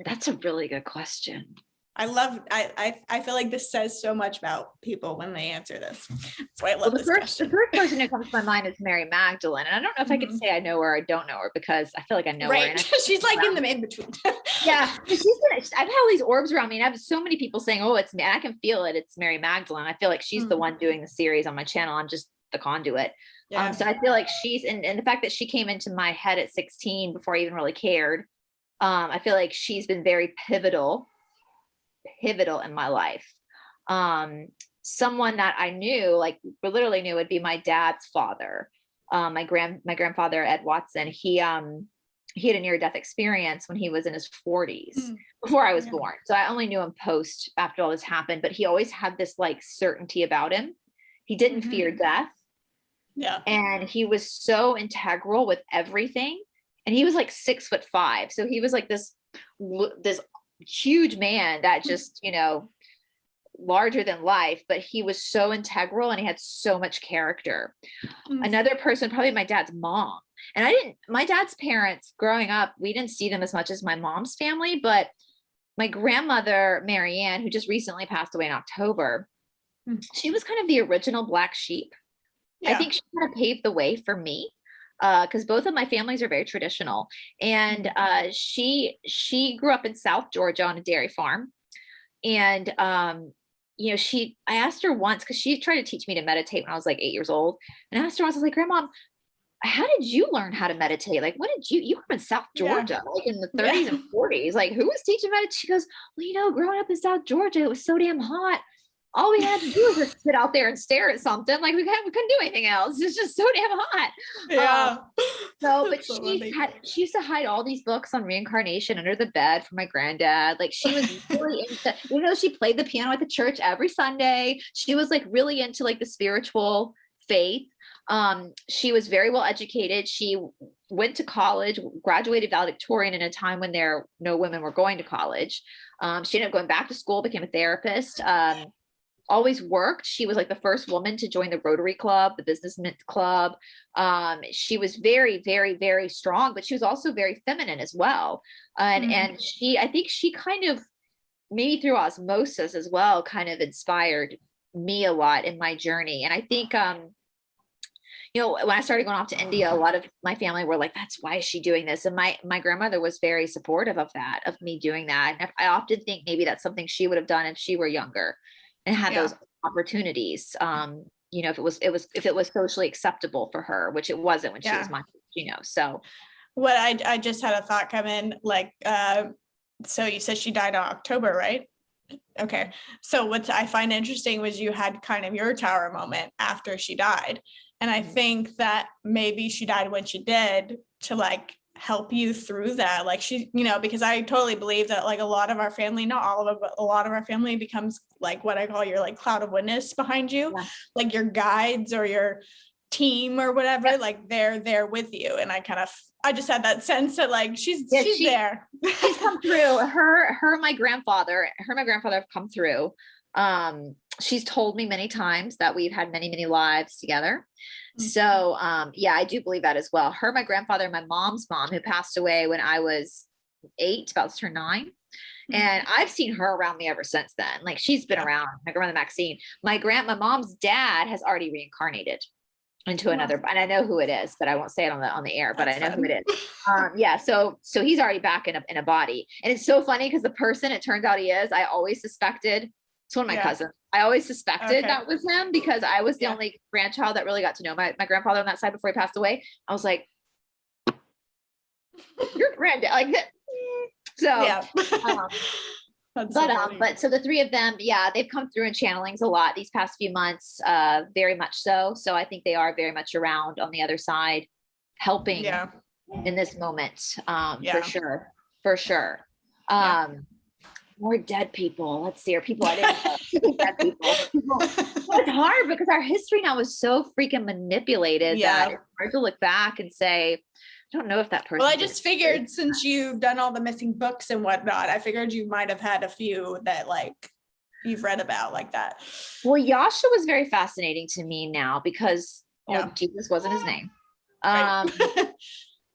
That's a really good question. I feel like this says so much about people when they answer this. That's why I love this question. The first person who comes to my mind is Mary Magdalene. And I don't know if I can say I know her or I don't know her, because I feel like I know her. And she's like in the in-between. Yeah. I've had all these orbs around me, and I have so many people saying, oh, it's me. I can feel it. It's Mary Magdalene. I feel like she's the one doing the series on my channel. I'm just the conduit. Yeah. So I feel like she's, and the fact that she came into my head at 16 before I even really cared. I feel like she's been very pivotal in my life. Someone that I knew, like literally knew, would be my dad's father. My grandfather, Ed Watson, he had a near-death experience when he was in his 40s before I was born. So I only knew him post after all this happened, but he always had this like certainty about him. He didn't fear death. Yeah. And he was so integral with everything. And he was like 6'5". So he was like this huge man that just, you know, larger than life, but he was so integral and he had so much character. Another person, probably my dad's mom. And my dad's parents growing up, we didn't see them as much as my mom's family, but my grandmother, Marianne, who just recently passed away in October, she was kind of the original black sheep. Yeah. I think she kind of paved the way for me. because both of my families are very traditional. And she grew up in South Georgia on a dairy farm. And I asked her once, because she tried to teach me to meditate when I was like 8 years old. And I asked her once, I was like, Grandma, how did you learn how to meditate? Like, what did you grew up in South Georgia, like in the 30s and 40s? Like, who was teaching meditation? She goes, well, growing up in South Georgia, it was so damn hot. All we had to do was just sit out there and stare at something. Like we couldn't do anything else. It's just so damn hot. Yeah. But she used to hide all these books on reincarnation under the bed for my granddad. Like she was really into, she played the piano at the church every Sunday. She was like really into like the spiritual faith. She was very well educated. She went to college, graduated valedictorian in a time when no women were going to college. She ended up going back to school, became a therapist. Always worked. She was like the first woman to join the Rotary Club, the Businessmen's Club. She was very, very, very strong, but she was also very feminine as well. And I think she kind of, maybe through osmosis as well, kind of inspired me a lot in my journey. And I think, when I started going off to India, a lot of my family were like, that's why is she doing this? And my grandmother was very supportive of that, of me doing that. And I often think maybe that's something she would have done if she were younger and had those opportunities. If it was socially acceptable for her, which it wasn't when she was my age, so. What I just had a thought come in, like, so you said she died in October, right? Okay. So what I find interesting was you had kind of your tower moment after she died. And I think that maybe she died when she did to like help you through that. Like she, because I totally believe that like a lot of our family, not all of it, but a lot of our family becomes like what I call your like cloud of witness behind you, like your guides or your team or whatever, like they're there with you. And I just had that sense that like she's there. She's come through. My grandfather have come through. She's told me many times that we've had many, many lives together. So, I do believe that as well. My grandfather, my mom's mom, who passed away when I was 8, about to turn 9. And I've seen her around me ever since then. Like she's been around. My grandmother Maxine, my mom's dad has already reincarnated into another, and I know who it is, but I won't say it on the air, but I know who it is. So he's already back in a body. And it's so funny because the person it turns out he is, I always suspected, it's one of my cousins. I always suspected that was him because I was the only grandchild that really got to know my grandfather on that side before he passed away. I was like, your granddad, like that. So, but so the three of them, they've come through in channelings a lot these past few months, very much so. So I think they are very much around on the other side, helping in this moment, for sure. More dead people. Let's see, or people I didn't know. Dead people. It's hard because our history now is so freaking manipulated that it's hard to look back and say, I don't know if that person. Well, I just figured since you've done all the missing books and whatnot, I figured you might have had a few that like you've read about like that. Well, Yasha was very fascinating to me now because Jesus wasn't his name.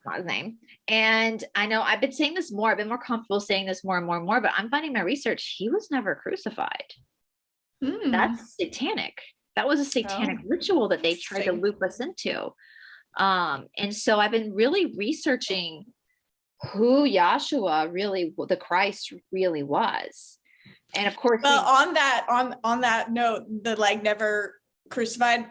Not his name. And I know I've been saying this more. I've been more comfortable saying this more and more and more, but I'm finding my research. He was never crucified. That's satanic. That was a satanic ritual that they tried to loop us into. And so I've been really researching who Yahshua really, the Christ really was. And of course, on that note, the like never crucified,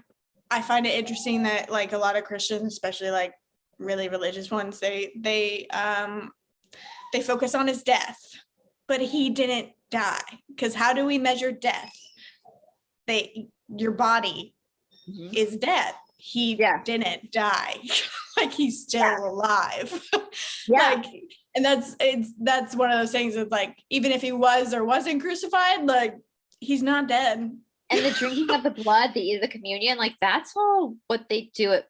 I find it interesting that like a lot of Christians, especially like really religious ones, they focus on his death, but he didn't die. Because how do we measure death? Your body is dead. He didn't die. Like he's still alive. Like, and that's one of those things that like, even if he was or wasn't crucified, like he's not dead. And the drinking of the blood, the communion, like that's all what they do at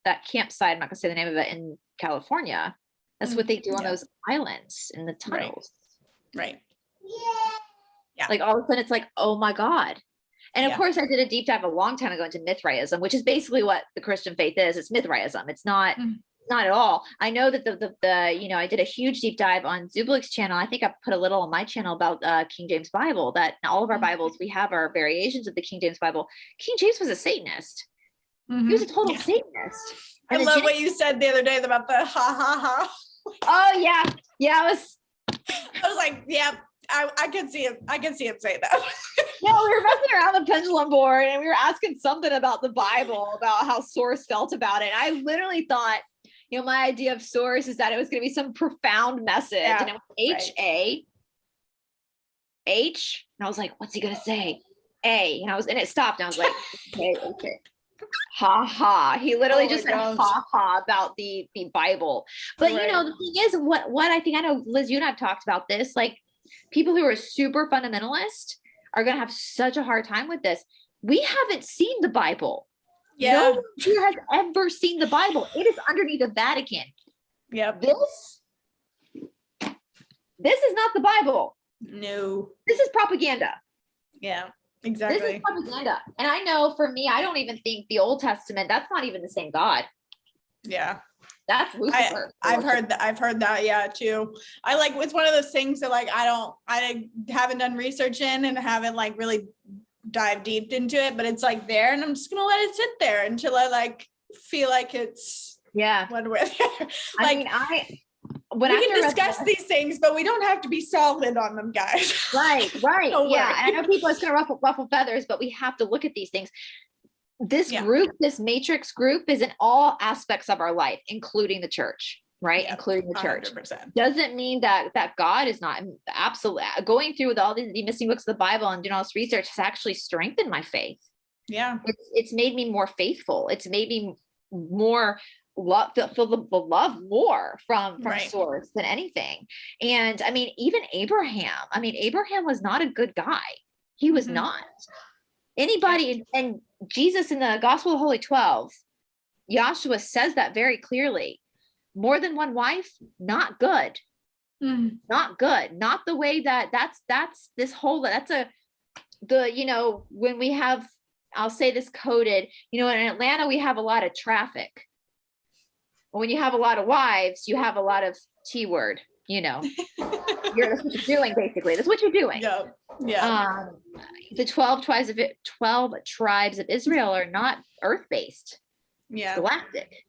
that campsite. I'm not gonna say the name of it, in California. That's what they do on those islands in the tunnels. Right. Like all of a sudden it's like, oh my God. And of course I did a deep dive a long time ago into Mithraism, which is basically what the Christian faith is. It's Mithraism. It's not at all. I know that the I did a huge deep dive on Zublik's channel. I think I put a little on my channel about King James Bible, that all of our Bibles, we have our variations of the King James Bible. King James was a Satanist. He was a total Yeah. Satanist. I love what you said the other day about the ha ha ha. Oh yeah. Yeah, I was like, yeah, I can see him. I can see him say that. Yeah, we were messing around the pendulum board and we were asking something about the Bible, about how Source felt about it. I literally thought, my idea of Source is that it was going to be some profound message. Yeah, and it was H-A-H. And I was like, what's he going to say? A. And it stopped. And I was like, okay. Ha ha. He literally just said ha ha about the Bible. But the thing is, what I think, I know, Liz, you and I have talked about this, like people who are super fundamentalist are going to have such a hard time with this. We haven't seen the Bible. Yeah. No one here has ever seen the Bible. It is underneath the Vatican. Yep. This is not the Bible. No. This is propaganda. Yeah, exactly. This is propaganda. And I know for me, I don't even think the Old Testament, that's not even the same God. Yeah. That's Lucifer. I've heard that. Yeah, too. It's one of those things that I haven't done research in and haven't really dive deep into it, but it's there, and I'm just gonna let it sit there until I feel like it's one way. We can discuss these things, but we don't have to be solid on them, guys. Right. Yeah, and I know people, it's gonna ruffle feathers, but we have to look at these things. This group, this matrix group, is in all aspects of our life, including the church. Right, including the church. 100%. Doesn't mean that God is not absolutely going through with all the missing books of the Bible and doing all this research has actually strengthened my faith. Yeah, it's made me more faithful. It's made me more feel the love more from Source than anything. And I mean, even Abraham was not a good guy. He was not. Anybody, and Jesus in the Gospel of the Holy 12, Joshua says that very clearly. More than one wife, not good. Not good. Not the way that's this whole, when we have, I'll say this coded, in Atlanta, we have a lot of traffic. When you have a lot of wives, you have a lot of T word, that's what you're doing, basically. That's what you're doing. Yeah. The 12 tribes of Israel are not earth-based. Yeah. It's galactic.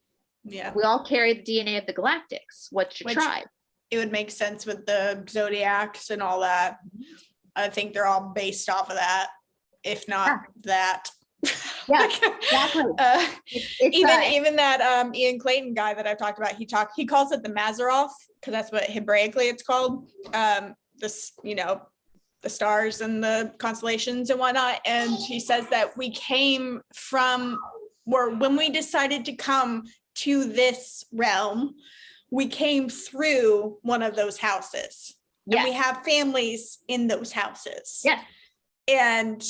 Yeah. We all carry the DNA of the galactics. What's your tribe? It would make sense with the zodiacs and all that. I think they're all based off of that, if not that. Yeah, exactly. Even that Ian Clayton guy that I've talked about, he calls it the Mazzaroth, because that's what Hebraically it's called. The stars and the constellations and whatnot. And he says that we came from, or when we decided to come to this realm, we came through one of those houses. And we have families in those houses. Yes. And,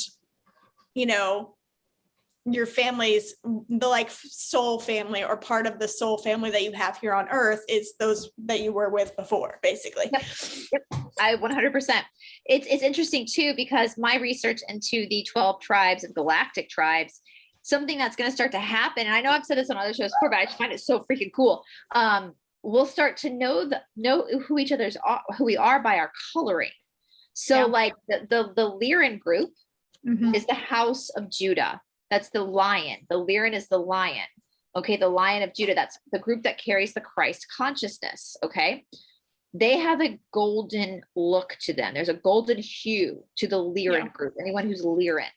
your family's, the soul family, or part of the soul family that you have here on Earth, is those that you were with before, basically. Yep. I 100%. It's interesting too, because my research into the 12 tribes of galactic tribes, something that's going to start to happen, and I know I've said this on other shows before, but I just find it so freaking cool. We'll start to know who each other's are, who we are, by our coloring. So the Lyran group is the house of Judah. That's the lion. The Lyran is the lion. Okay, the Lion of Judah. That's the group that carries the Christ consciousness. Okay, they have a golden look to them. There's a golden hue to the Lyran group. Anyone who's Lyran.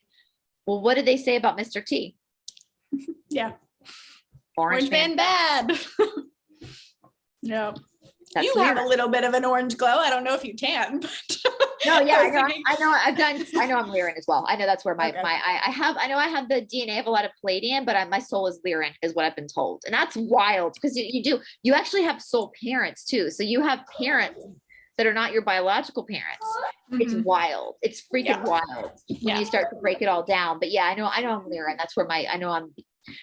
Well, what did they say about Mr. T? Yeah. Orange man bad. No. That's you have a little bit of an orange glow. I don't know if you tan, but no, yeah, I know I'm Lyran as well. I know that's where I have the DNA of a lot of Palladian, but my soul is Lyran, is what I've been told. And that's wild, because you actually have soul parents too. So you have parents that are not your biological parents. It's wild. It's freaking wild when you start to break it all down. But yeah, I know I'm Lyran. That's where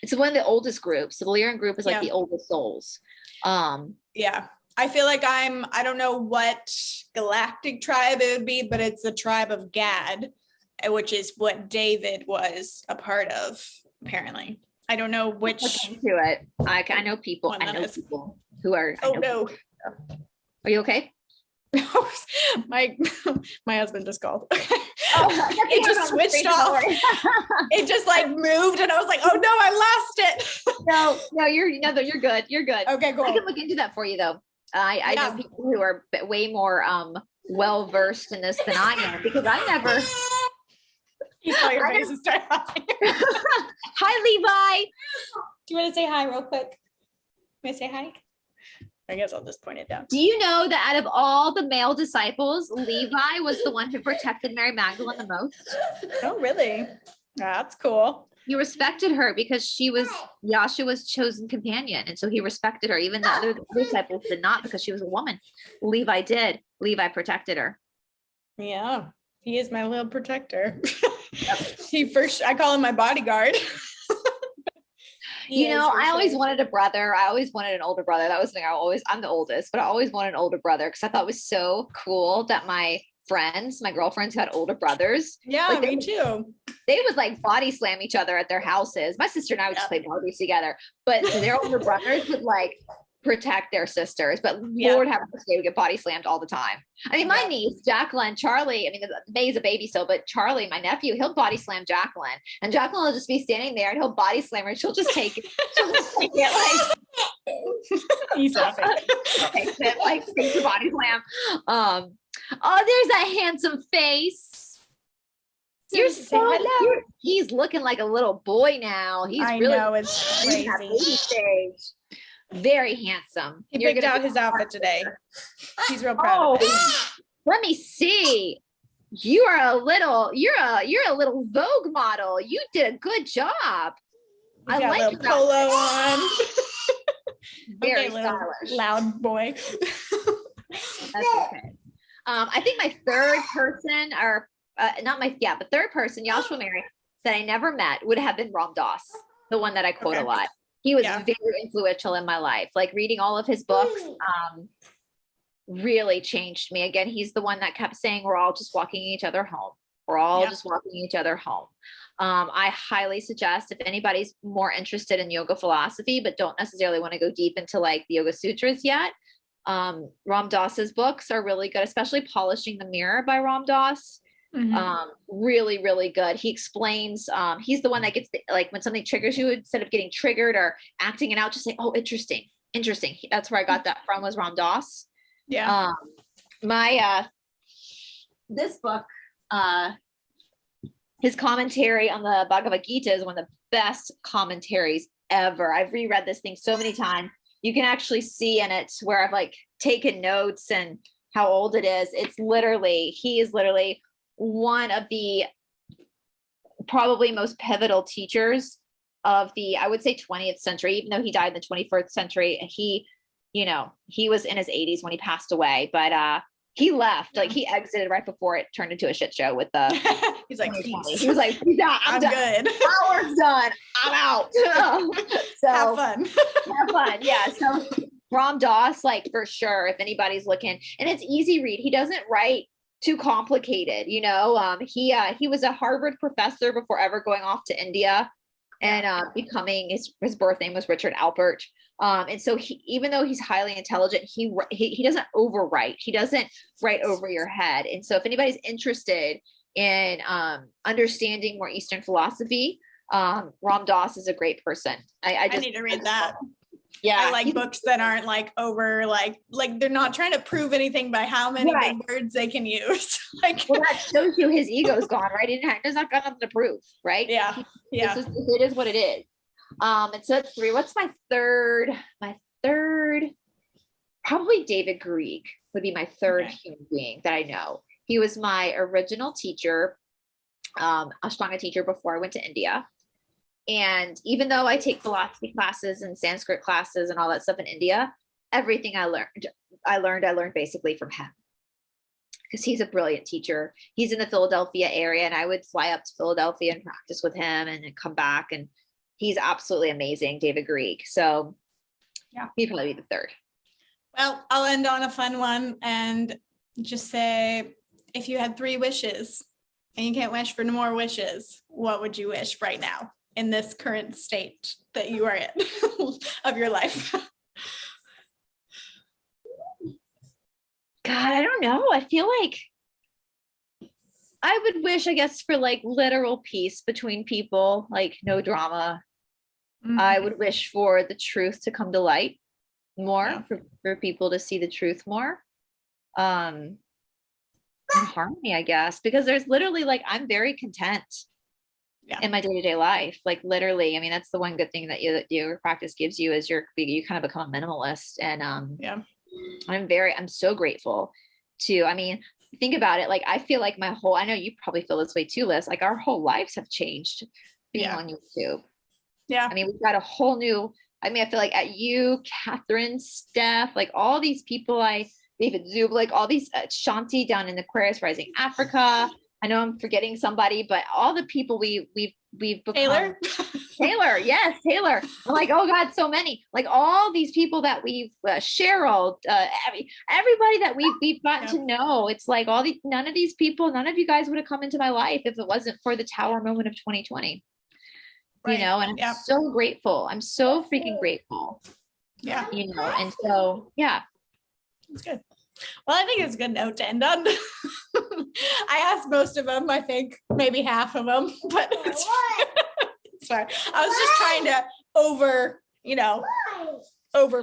it's one of the oldest groups. So the Lyran group is the oldest souls. Yeah. I feel like I don't know what galactic tribe it would be, but it's the tribe of Gad, which is what David was a part of, apparently. I don't know which. To it. I know people. People who are. Oh, no. Are you okay? my my husband just called. Oh, It just switched off. It just like moved, and I was like, "Oh no, I lost it." No, you're good. You're good. Okay, cool. I can look into that for you though. I know people who are way more well versed in this than I am, because I never. You saw your face and started laughing. Hi, Levi. Do you want to say hi real quick? May I say hi? I guess I'll just point it down. Do you know that out of all the male disciples, Levi was the one who protected Mary Magdalene the most? Oh, really? That's cool. He respected her because she was Yahshua's chosen companion. And so he respected her. Even the other disciples did not, because she was a woman. Levi did. Levi protected her. Yeah, he is my little protector. I call him my bodyguard. I always wanted a brother. I always wanted an older brother. That was the thing. I'm the oldest, but I always wanted an older brother because I thought it was so cool that my girlfriends who had older brothers. Yeah, me too. They would like body slam each other at their houses. My sister and I would just play Barbies together, but their older brothers would like protect their sisters. But Lord have mercy, they would get body slammed all the time. I mean, my niece, Jacqueline, Charlie, I mean, May's a baby still, but Charlie, my nephew, he'll body slam Jacqueline. And Jacqueline will just be standing there and he'll body slam her. She'll just take it. Like, he's laughing. Takes the body slam. Oh, there's a handsome face. You're so he's looking like a little boy now. I know, it's crazy. Very handsome. He picked out his outfit today. He's real proud of it. Let me see. You're a little Vogue model. You did a good job. I like your polo on. Very stylish. Loud boy. That's okay. I think my third person, the third person, Yahshua Mary, that I never met would have been Ram Dass, the one that I quote a lot. He was very influential in my life. Like reading all of his books really changed me. Again, he's the one that kept saying, we're all just walking each other home. We're all just walking each other home. I highly suggest, if anybody's more interested in yoga philosophy, but don't necessarily want to go deep into like the Yoga Sutras yet, Ram Dass's books are really good, especially Polishing the Mirror by Ram Dass. Really, really good. He explains, he's the one that gets like when something triggers you, instead of getting triggered or acting it out, just say, oh, interesting. That's where I got that from, was Ram Dass. Yeah. This book, his commentary on the Bhagavad Gita is one of the best commentaries ever. I've reread this thing so many times. You can actually see in it where I've like taken notes and how old it is. He is literally one of the probably most pivotal teachers of the, I would say 20th century, even though he died in the 21st century. He was in his 80s when he passed away, but he left, like he exited right before it turned into a shit show with the, he's like, he was like, I'm done. Good. My work's done. I'm out. So have fun. Yeah. So Ram Dass, like for sure, if anybody's looking, and it's easy read. He doesn't write too complicated, he was a Harvard professor before ever going off to India and becoming, his birth name was Richard Alpert. And so even though he's highly intelligent, he doesn't overwrite. He doesn't write over your head. And so if anybody's interested in understanding more Eastern philosophy, Ram Dass is a great person. I need to read that. Yeah. I like books that aren't like over, like they're not trying to prove anything by how many big words they can use. Well, that shows you his ego's gone, right? He does not got nothing to prove, right? Yeah. It is what it is. And so that's 3. What's my third? My third, probably David Grieg would be my third human being that I know. He was my original teacher, Ashtanga teacher, before I went to India. And even though I take philosophy classes and Sanskrit classes and all that stuff in India, everything I learned basically from him, because he's a brilliant teacher. He's in the Philadelphia area, and I would fly up to Philadelphia and practice with him and then come back. And he's absolutely amazing, David Grieg. So he'd probably be the third. Well, I'll end on a fun one and just say, if you had 3 wishes and you can't wish for no more wishes, what would you wish right now in this current state that you are in of your life? God, I don't know. I feel like I would wish, I guess, for like literal peace between people, like no drama. I would wish for the truth to come to light more, for people to see the truth more. And harmony, I guess, because there's literally like, I'm very content in my day-to-day life. Like literally, I mean, that's the one good thing that your practice gives you is you kind of become a minimalist. And I'm so grateful to, I mean, think about it. Like, I feel like I know you probably feel this way too, Liz, like our whole lives have changed being on YouTube. Yeah. I mean, we've got a whole new, I mean, I feel like at you, Catherine, Steph, like all these people, David Zub, like all these, Shanti down in Aquarius Rising Africa. I know I'm forgetting somebody, but all the people we've become. Taylor, yes, Taylor. I'm like, oh God, so many. Like all these people that we've, Cheryl, everybody that we've gotten to know. It's like none of these people, none of you guys would have come into my life if it wasn't for the Tower moment of 2020. Right. You know, and I'm so grateful. I'm so freaking grateful. Yeah. You know, and so, yeah. That's good. Well, I think it's a good note to end on. I asked most of them, I think maybe half of them, but it's fine. I was just trying to over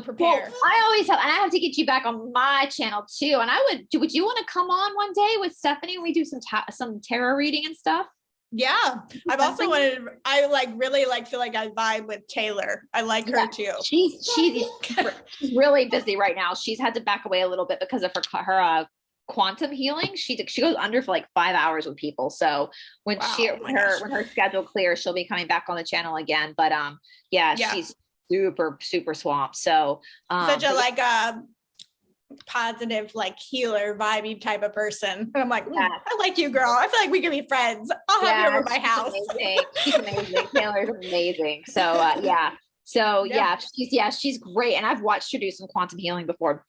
prepare. Well, I have to get you back on my channel too. And would you want to come on one day with Stephanie and we do some tarot reading and stuff? Yeah. I've also really feel like I vibe with Taylor. I like her too. She's really busy right now. She's had to back away a little bit because of her quantum healing. She goes under for like 5 hours with people. So when her schedule clears, she'll be coming back on the channel again. But she's super, super swamped. So such a positive, like healer vibey type of person. And I'm like, I like you, girl. I feel like we can be friends. I'll have you over my house. Amazing. She's amazing. Taylor's amazing. So she's great. And I've watched her do some quantum healing before.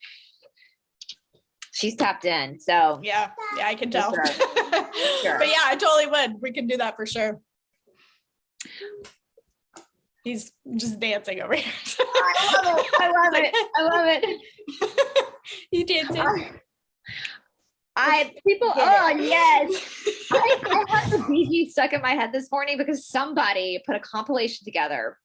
She's tapped in. So yeah, I can tell. Sure. But yeah, I totally would. We can do that for sure. He's just dancing over here. I love it. He dancing. Yes. I had the BG stuck in my head this morning because somebody put a compilation together.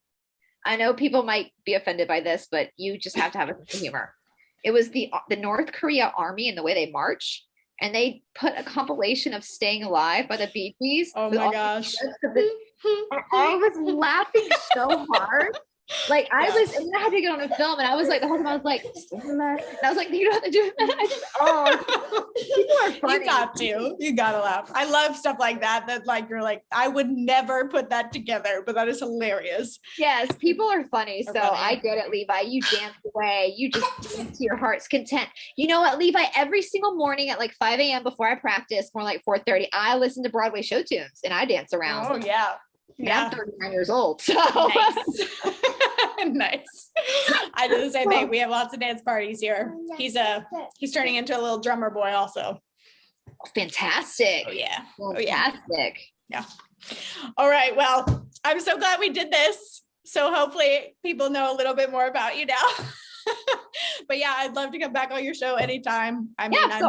I know people might be offended by this, but you just have to have a sense of humor. It was the North Korea army and the way they march. And they put a compilation of Staying Alive by the Bee Gees. Oh my gosh. And I was laughing so hard. Like and then I had to get on a film and I was like, the whole time I was like, and I was like, you don't have to do it. People are funny. You gotta laugh. I love stuff like that. That like, you're like, I would never put that together, but that is hilarious. Yes. People are funny. I get it, Levi. You dance away. You just dance to your heart's content. You know what, Levi, every single morning at like 5 a.m. before I practice, more like 4:30, I listen to Broadway show tunes and I dance around. Oh yeah. Yeah. I'm 39 years old. So nice. Nice. I do the same thing. We have lots of dance parties here. He's turning into a little drummer boy also. Fantastic. Oh yeah. Fantastic. Yeah. All right. Well, I'm so glad we did this. So hopefully people know a little bit more about you now. But yeah, I'd love to come back on your show anytime. I mean, you have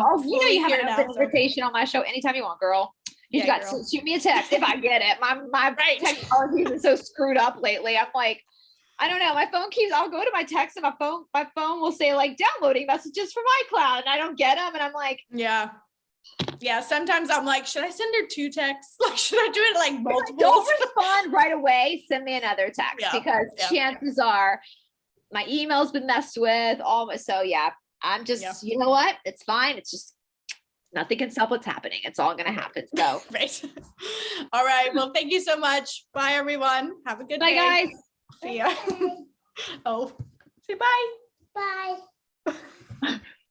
an open invitation on my show anytime you want, girl. You got to shoot me a text if I get it. My technology is so screwed up lately. I'm like, I don't know. My phone I'll go to my text and my phone will say like downloading messages from iCloud and I don't get them. And I'm like, yeah. Sometimes I'm like, should I send her 2 texts? Like, should I do it like multiple? Don't respond right away. Send me another text because chances are my email's been messed with. I'm just, you know what? It's fine. It's just, nothing can stop what's happening. It's all going to happen. So, right. All right. Well, thank you so much. Bye, everyone. Have a good day. Bye, guys. See ya. Say bye. Bye.